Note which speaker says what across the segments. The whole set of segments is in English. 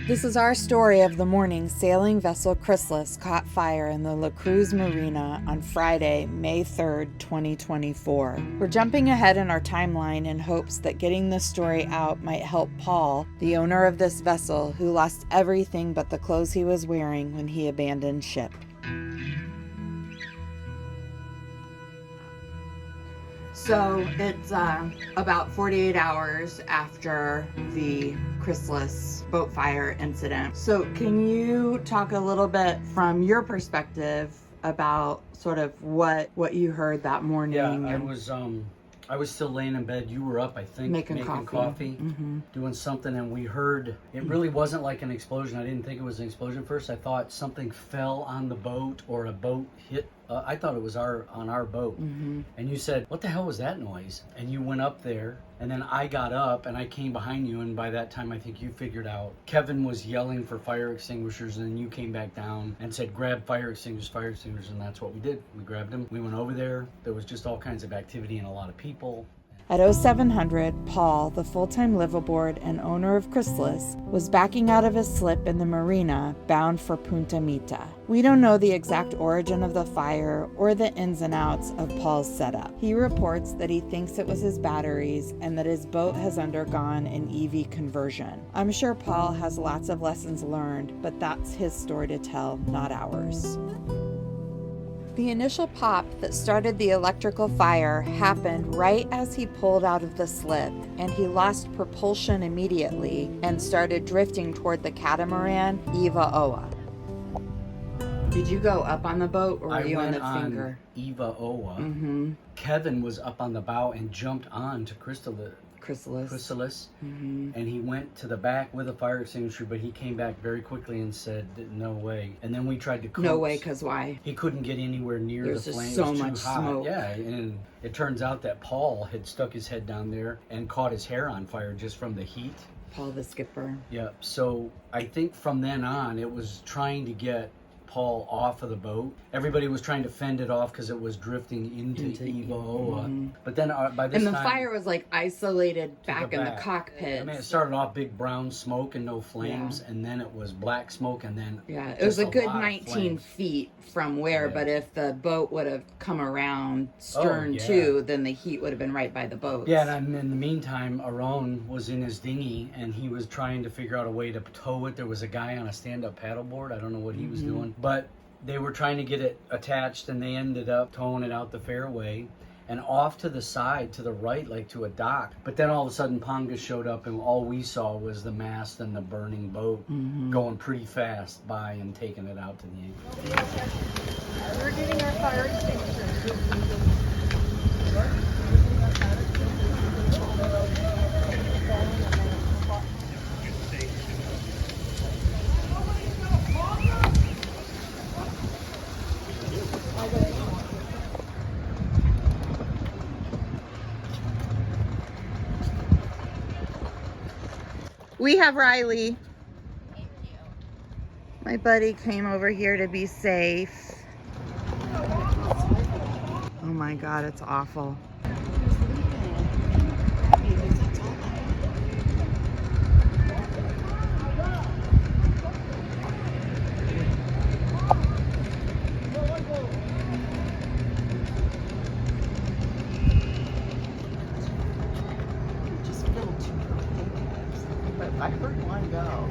Speaker 1: This is our story of the morning sailing vessel Chrysalis caught fire in the La Cruz Marina on Friday, May 3rd, 2024. We're jumping ahead in our timeline in hopes that getting this story out might help Paul, the owner of this vessel, who lost everything but the clothes he was wearing when he abandoned ship. So it's about 48 hours after the Chrysalis boat fire incident. So can you talk a little bit from your perspective about sort of what you heard that morning?
Speaker 2: Yeah, I was still laying in bed. You were up, I think, making coffee doing something, and we heard, it really wasn't like an explosion. I didn't think it was an explosion first. I thought something fell on the boat or a boat hit. I thought it was on our boat. And you said, what the hell was that noise? And you went up there, and then I got up and I came behind you, and by that time I think you figured out Kevin was yelling for fire extinguishers, and then you came back down and said, grab fire extinguishers, and that's what we did. We grabbed them. We went over there. There was just all kinds of activity and a lot of people.
Speaker 1: At 0700, Paul, the full-time liveaboard and owner of Chrysalis, was backing out of his slip in the marina, bound for Punta Mita. We don't know the exact origin of the fire or the ins and outs of Paul's setup. He reports that he thinks it was his batteries and that his boat has undergone an EV conversion. I'm sure Paul has lots of lessons learned, but that's his story to tell, not ours. The initial pop that started the electrical fire happened right as he pulled out of the slip, and he lost propulsion immediately and started drifting toward the catamaran Eva Oa. Did you go up on the boat, or were you on the finger?
Speaker 2: Eva Oa. Kevin was up on the bow and jumped on to Chrysalis. And he went to the back with a fire extinguisher, but he came back very quickly and said, no way. And then we tried to coax.
Speaker 1: No way, because why?
Speaker 2: He couldn't get anywhere near the flame.
Speaker 1: There's so much smoke.
Speaker 2: Yeah, and it turns out that Paul had stuck his head down there and caught his hair on fire just from the heat.
Speaker 1: Paul the skipper.
Speaker 2: Yeah, so I think from then on, it was trying to get Paul off of the boat. Everybody was trying to fend it off because it was drifting into Eva Oa. But then by this time...
Speaker 1: And the fire was like isolated back in the cockpit.
Speaker 2: I mean, it started off big brown smoke and no flames, and then it was black smoke, and then...
Speaker 1: Yeah, it was a good 19 feet from where, but if the boat would have come around stern to, then the heat would have been right by the boat.
Speaker 2: Yeah, and in the meantime, Aron was in his dinghy, and he was trying to figure out a way to tow it. There was a guy on a stand-up paddleboard. I don't know what he was doing. But they were trying to get it attached, and they ended up towing it out the fairway and off to the side, to the right, like to a dock. But then all of a sudden, Ponga showed up, and all we saw was the mast and the burning boat going pretty fast by and taking it out to the anchor.
Speaker 3: We're getting our fire extinguishers.
Speaker 1: We have Riley. Thank you. My buddy came over here to be safe. Oh my God, it's awful.
Speaker 3: I heard one go.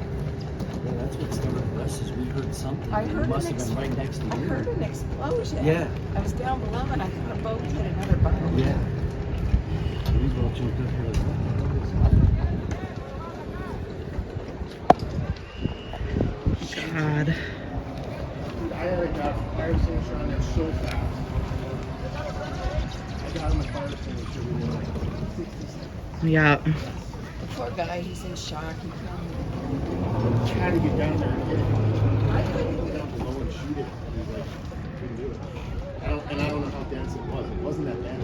Speaker 2: Yeah, that's what started us, is we heard something.
Speaker 3: I heard
Speaker 2: it must have been right next to you.
Speaker 3: I heard an explosion.
Speaker 2: Yeah.
Speaker 3: I was down below and I thought a boat hit another boat.
Speaker 2: Yeah. We both jumped up here as well.
Speaker 1: God.
Speaker 4: I already got a fire extinguisher on there so fast. I got him a fire extinguisher within like 60 seconds.
Speaker 1: Yeah.
Speaker 3: The poor guy, he's in shock. He
Speaker 4: I had to get down there and get it. I couldn't get down below and shoot it. He's like, couldn't do it. I don't know how dense it was. It wasn't that dense.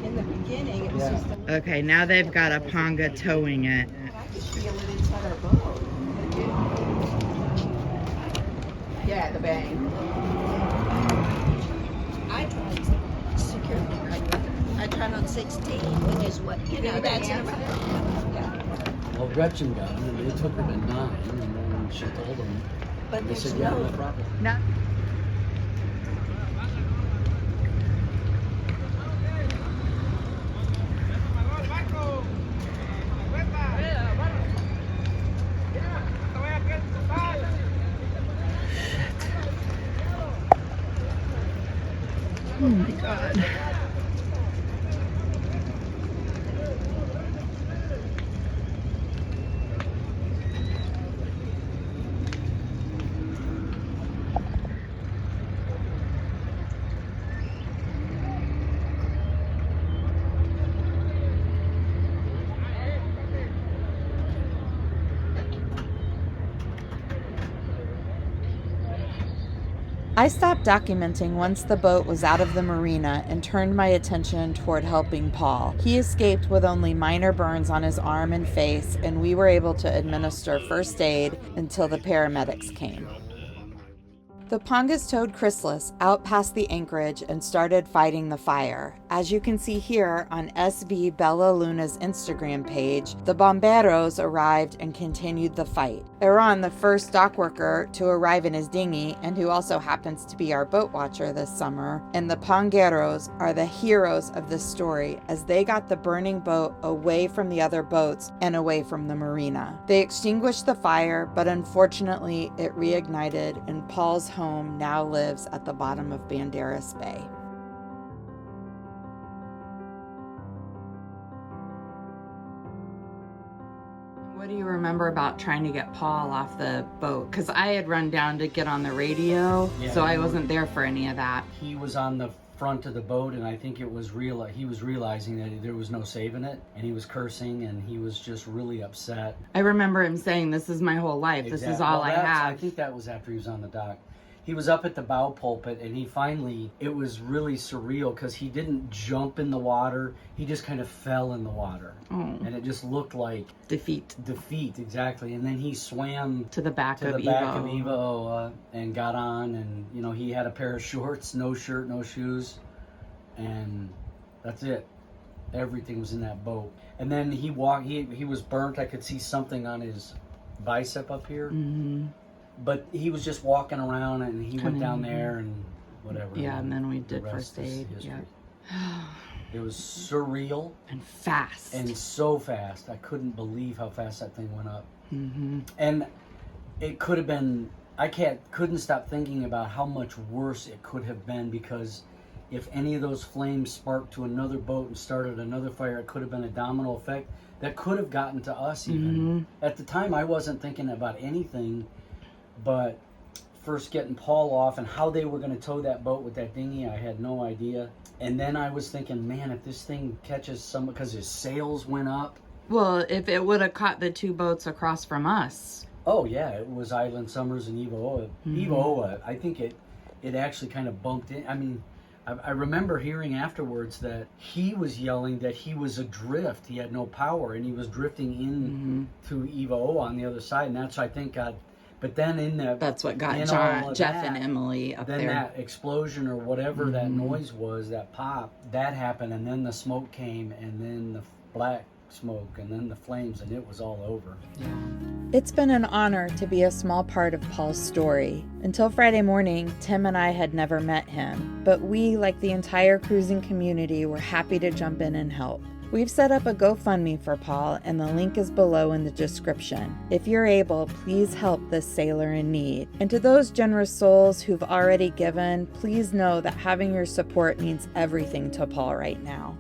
Speaker 3: in the beginning, it was just a
Speaker 1: Okay, now they've got a Ponga towing it.
Speaker 3: I could feel it inside our boat. Yeah, the bang.
Speaker 5: I tried security right. I tried on 16, which is what, you know, that's
Speaker 3: Yeah.
Speaker 2: Well, Gretchen got them, and they took her to 9, and then she told them.
Speaker 3: But
Speaker 2: They
Speaker 3: there's
Speaker 2: said, yeah, no
Speaker 3: no,
Speaker 2: problem.
Speaker 1: No.
Speaker 3: oh my God.
Speaker 1: I stopped documenting once the boat was out of the marina and turned my attention toward helping Paul. He escaped with only minor burns on his arm and face, and we were able to administer first aid until the paramedics came. The Pongus towed Chrysalis out past the anchorage and started fighting the fire. As you can see here on SV Bella Luna's Instagram page, the bomberos arrived and continued the fight. Aron, the first dock worker to arrive in his dinghy, and who also happens to be our boat watcher this summer, and the pongueros are the heroes of this story as they got the burning boat away from the other boats and away from the marina. They extinguished the fire, but unfortunately it reignited, and Paul's home now lives at the bottom of Banderas Bay. What do you remember about trying to get Paul off the boat? Because I had run down to get on the radio, so I wasn't there for any of that.
Speaker 2: He was on the front of the boat, and I think it was he was realizing that there was no saving it, and he was cursing, and he was just really upset.
Speaker 1: I remember him saying, "This is my whole life. This is all I have."
Speaker 2: I think that was after he was on the dock. He was up at the bow pulpit, and it was really surreal because he didn't jump in the water. He just kind of fell in the water.
Speaker 1: Oh.
Speaker 2: And it just looked like
Speaker 1: Defeat,
Speaker 2: exactly. And then he swam
Speaker 1: to the back of
Speaker 2: Evo and got on, and he had a pair of shorts, no shirt, no shoes, and that's it. Everything was in that boat. And then he was burnt. I could see something on his bicep up here.
Speaker 1: Mm-hmm.
Speaker 2: But he was just walking around, and he went down there and whatever.
Speaker 1: Yeah, and then we did first aid. Yeah.
Speaker 2: It was surreal.
Speaker 1: And fast.
Speaker 2: And so fast. I couldn't believe how fast that thing went up.
Speaker 1: Mm-hmm.
Speaker 2: And it could have been, couldn't stop thinking about how much worse it could have been, because if any of those flames sparked to another boat and started another fire, it could have been a domino effect that could have gotten to us even.
Speaker 1: Mm-hmm.
Speaker 2: At the time, I wasn't thinking about anything but first getting Paul off and how they were going to tow that boat with that dinghy. I had no idea. And then I was thinking, man, if this thing catches because his sails went up.
Speaker 1: Well, if it would have caught the two boats across from us.
Speaker 2: Oh, yeah, it was Island Summers and Evo Oa.
Speaker 1: Mm-hmm.
Speaker 2: Evo Oa, I think it actually kind of bumped in. I mean, I remember hearing afterwards that he was yelling that he was adrift. He had no power, and he was drifting in to Evo Oa on the other side, and that's, I think, but then
Speaker 1: that's what got Jeff and Emily up there.
Speaker 2: Then that explosion or whatever that noise was, that pop, that happened, and then the smoke came, and then the black smoke, and then the flames, and it was all over.
Speaker 1: Yeah. It's been an honor to be a small part of Paul's story. Until Friday morning, Tim and I had never met him, but we, like the entire cruising community, were happy to jump in and help. We've set up a GoFundMe for Paul, and the link is below in the description. If you're able, please help this sailor in need. And to those generous souls who've already given, please know that having your support means everything to Paul right now.